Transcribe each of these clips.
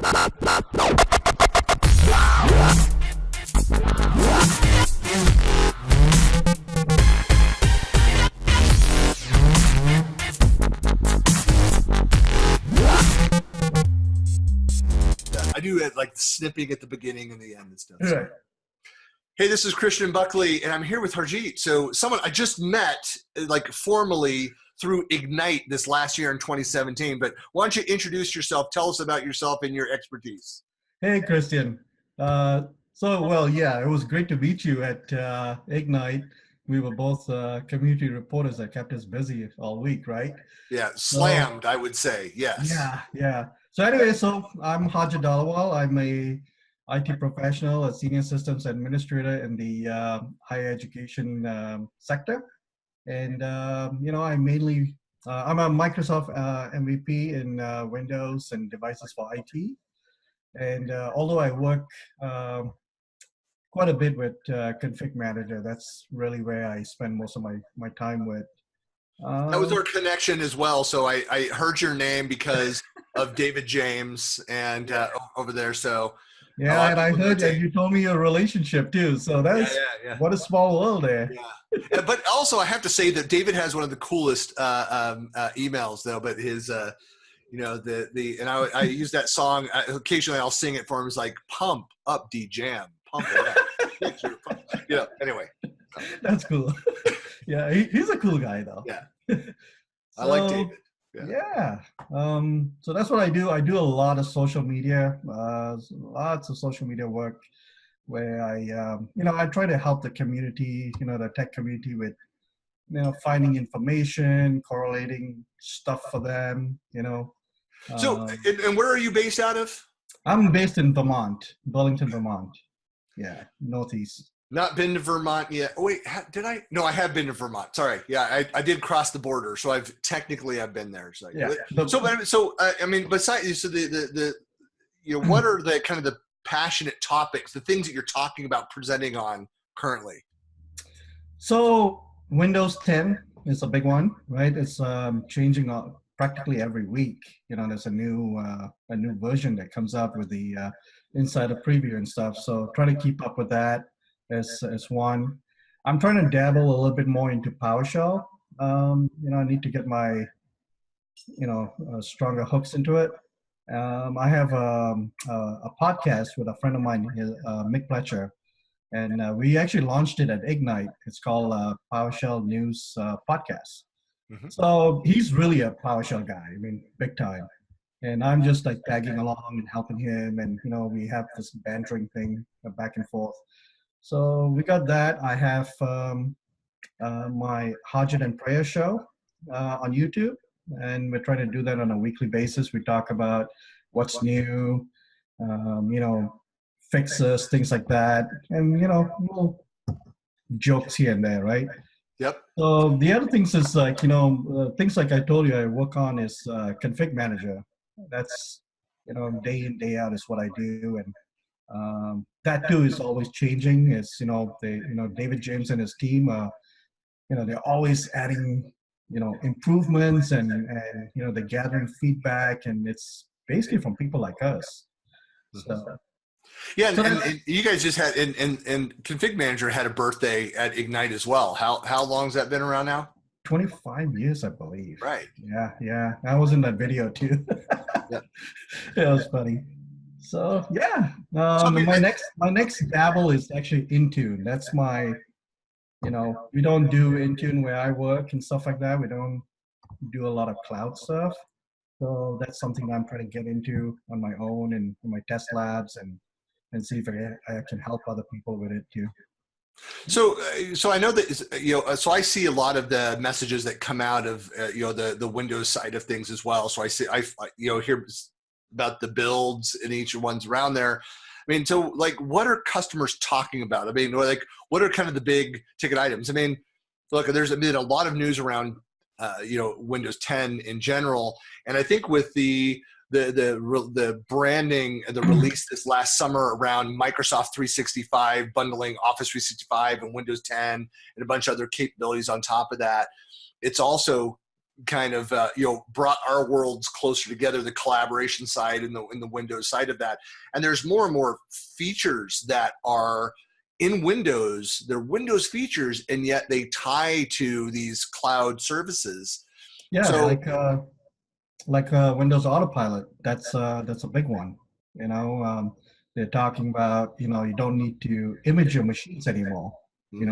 I do it like snipping at the beginning and the end and stuff. Right. Hey, this is Christian Buckley, and I'm here with Harjit. So someone I just met, like formally through Ignite this last year in 2017. But why don't you introduce yourself? Tell us about yourself and your expertise. Hey, Christian. Yeah, it was great to meet you at Ignite. We were both community reporters that kept us busy all week, right? Yeah, slammed, I would say. Yes. Yeah. So anyway, I'm Harjit Dhaliwal. I'm a IT professional, a senior systems administrator in the higher education sector. And, I'm a Microsoft MVP in Windows and devices for IT. And although I work quite a bit with Config Manager, that's really where I spend most of my time with. That was our connection as well. So I heard your name because of David James and over there. So yeah, and I heard that you told me your relationship too. So that's what a small world there. Yeah, but also I have to say that David has one of the coolest emails though. But his, and I use that song occasionally. I'll sing it for him. It's like pump up D Jam, pump it up. Anyway, that's cool. Yeah, he's a cool guy though. Yeah, I like David. Yeah. So that's what I do. I do a lot of social media, lots of social media work where I try to help the community, the tech community with, finding information, correlating stuff for them, So, and where are you based out of? I'm based in Vermont, Burlington, Vermont. Yeah, Northeast. Not been to Vermont yet. Oh, wait, did I? No, I have been to Vermont. Sorry. Yeah, I did cross the border. So I've been there. So, yeah. Besides, so what are the kind of the passionate topics, the things that you're talking about presenting on currently? So Windows 10 is a big one, right? It's changing practically every week. There's a new version that comes up with the insider preview and stuff. So try to keep up with that. As one. I'm trying to dabble a little bit more into PowerShell. I need to get my, stronger hooks into it. I have a podcast with a friend of mine, Mick Pletcher, and we actually launched it at Ignite. It's called PowerShell News Podcast. Mm-hmm. So he's really a PowerShell guy. I mean, big time. And I'm just like tagging along and helping him. And, we have this bantering thing back and forth. So we got that. I have my Harjit and Prayer show on YouTube, and we're trying to do that on a weekly basis. We talk about what's new, fixes, things like that, and little jokes here and there, right? Yep. So the other things is like things like I told you I work on is Config Manager. That's day in day out is what I do, and that too is always changing. It's David James and his team they're always adding improvements and they're gathering feedback, and it's basically from people like us. So and you guys just had and Config Manager had a birthday at Ignite as well. How long has that been around now? 25 years, I believe. Right. Yeah. I was in that video too. Yeah. It was funny. So yeah, my next dabble is actually Intune. That's my, we don't do Intune where I work and stuff like that. We don't do a lot of cloud stuff. So that's something I'm trying to get into on my own and in my test labs and see if I can help other people with it too. So I know that, so I see a lot of the messages that come out of, the Windows side of things as well. So I hear about the builds in each one's around there. I mean, so like, what are customers talking about? I mean, like, what are kind of the big ticket items? I mean, look, there's been a lot of news around, Windows 10 in general. And I think with the branding, the release this last summer around Microsoft 365, bundling Office 365 and Windows 10 and a bunch of other capabilities on top of that, it's also kind of brought our worlds closer together, the collaboration side and the Windows side of that. And there's more and more features that are in Windows. They're Windows features, and yet they tie to these cloud services. Yeah, so, like Windows Autopilot. That's a big one. They're talking about you don't need to image your machines anymore.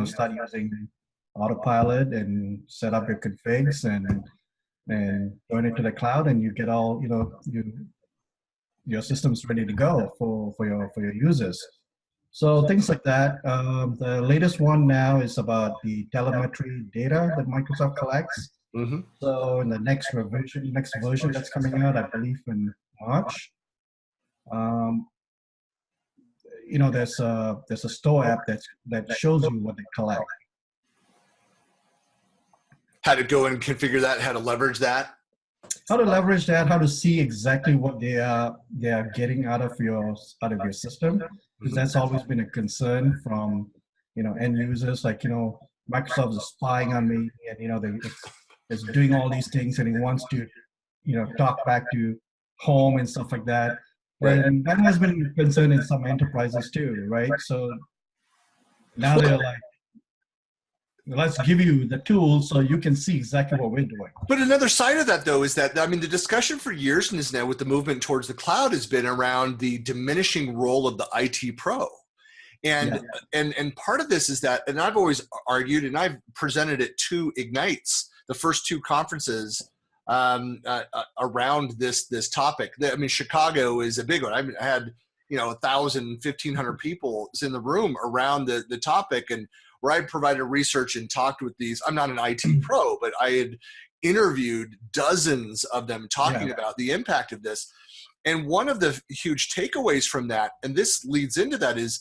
Start using Autopilot and set up your configs and join it to the cloud, and you get all your system's ready to go for your users. So things like that. The latest one now is about the telemetry data that Microsoft collects. mm-hmm. So in the next version that's coming out, I believe in March, there's a store app that shows you what they collect. How to go and configure that, how to leverage that. How to leverage that, how to see exactly what they are getting out of your system, because that's always been a concern from end users. Like Microsoft is spying on me, and it's doing all these things, and it wants to talk back to home and stuff like that. Right. And that has been a concern in some enterprises too, right? So now they're like, let's give you the tools so you can see exactly what we're doing. But another side of that, though, is that, the discussion for years now with the movement towards the cloud has been around the diminishing role of the IT pro. And part of this is that, and I've always argued, and I've presented it to Ignites, the first two conferences around this topic. Chicago is a big one. I had 1,000, 1,500 people in the room around the topic, and where I provided research and talked with these. I'm not an IT pro, but I had interviewed dozens of them talking about the impact of this. And one of the huge takeaways from that, and this leads into that, is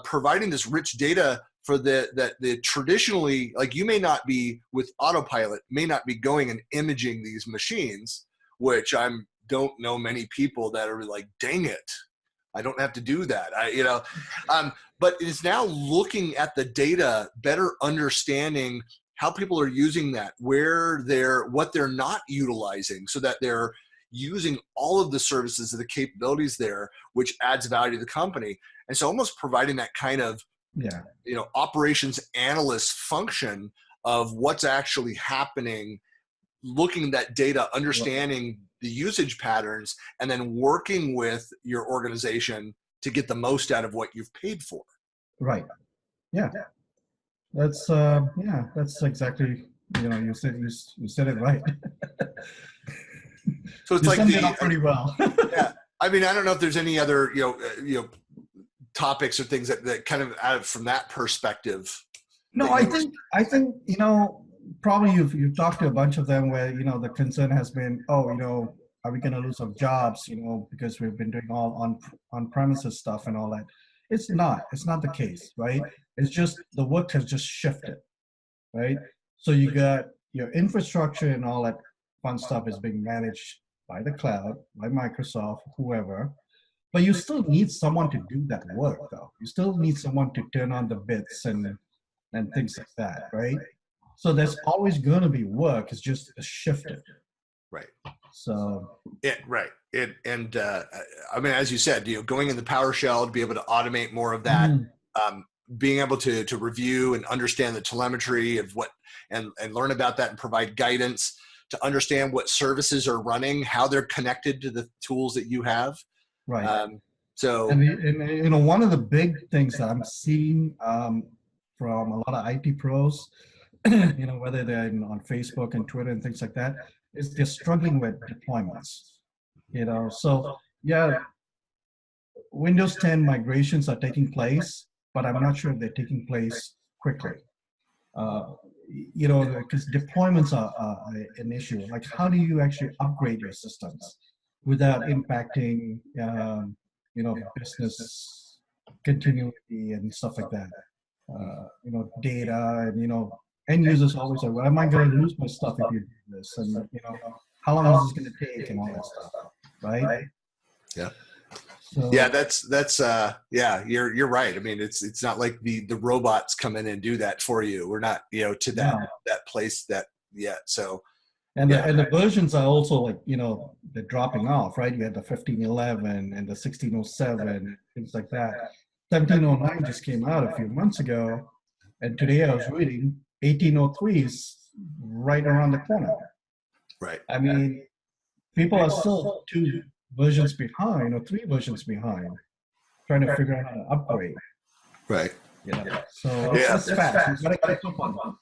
providing this rich data for the traditionally, like, you may not be with Autopilot, may not be going and imaging these machines, which don't know many people that are like, dang it, I don't have to do that. But it's now looking at the data, better understanding how people are using that, what they're not utilizing, so that they're using all of the services and the capabilities there, which adds value to the company. And so almost providing that kind of operations analyst function of what's actually happening, looking at that data, understanding the usage patterns, and then working with your organization to get the most out of what you've paid for. Right. Yeah. That's exactly, you said it right. So it's you like summed it up pretty well. Yeah. I don't know if there's any other, topics or things that kind of out from that perspective. No, I think, probably you've talked to a bunch of them where, the concern has been, are we going to lose our jobs, because we've been doing all on-premises stuff and all that. It's not the case, right? It's just the work has just shifted, right? So you got your infrastructure and all that fun stuff is being managed by the cloud, by Microsoft, whoever. But you still need someone to do that work, though. You still need someone to turn on the bits and things like that, right? So there's always going to be work. It's just shifted. Right. So. Right. As you said, going in the PowerShell to be able to automate more of that, being able to review and understand the telemetry of what, and learn about that and provide guidance to understand what services are running, how they're connected to the tools that you have. Right. And one of the big things that I'm seeing from a lot of IT pros, whether they're on Facebook and Twitter and things like that, is they're struggling with deployments. So Windows 10 migrations are taking place, but I'm not sure if they're taking place quickly. Because deployments are an issue. Like, how do you actually upgrade your systems without impacting, business continuity and stuff like that? Data and, end users always say, well, am I going to lose my stuff if you do this? And, how long is this going to take and all that stuff, right? Yeah. So, you're right. It's not like the robots come in and do that for you. We're not, to that place that yet. So, And Yeah. the versions are also like, they're dropping off, right? You had the 1511 and the 1607, things like that. 1709 just came out a few months ago. And today I was reading 1803 is right around the corner. Right. I mean, people are still 2 versions behind or 3 versions behind, trying to figure out how to upgrade. Right. So it's fast. You gotta keep up on that.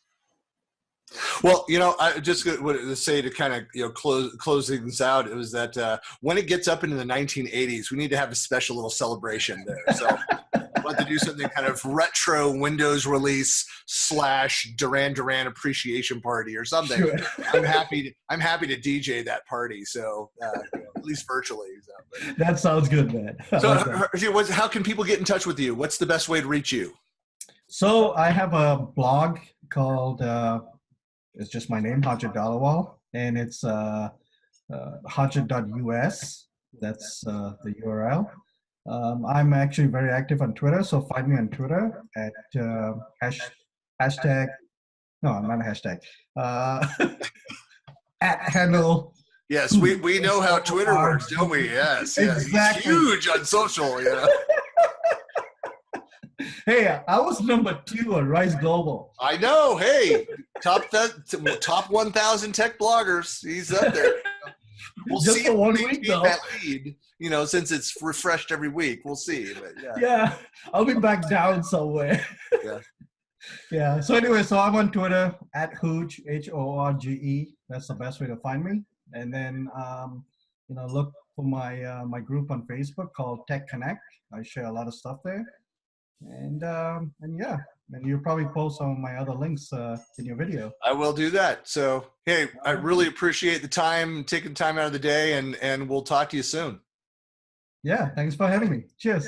Well, I just wanted to say to kind of close things out. It was that when it gets up into the 1980s, we need to have a special little celebration there. So I'd like to do something kind of retro Windows release / Duran Duran appreciation party or something. Sure. I'm happy to DJ that party. So at least virtually. So, That sounds good, man. So how can people get in touch with you? What's the best way to reach you? So I have a blog called, it's just my name, Harjit Dhaliwal, and it's harjit.us. That's the URL. I'm actually very active on Twitter, so find me on Twitter at hashtag, no, not a hashtag, at handle. Yes, we know how Twitter works, don't we? Yes, Exactly. He's huge on social, Hey, I was number 2 on Rise Global. I know. Hey, top 1,000 tech bloggers. He's up there. We'll Just see for if 1 we week, keep though. that lead. Since it's refreshed every week, we'll see. But Yeah, I'll be back down somewhere. Yeah. Yeah. So anyway, so I'm on Twitter at Horge, Horge. That's the best way to find me. And then look for my group on Facebook called Tech Connect. I share a lot of stuff there. And yeah, and you'll probably post some of my other links in your video. I will do that. So hey, I really appreciate the time, taking time out of the day, and we'll talk to you soon. Yeah, thanks for having me. Cheers.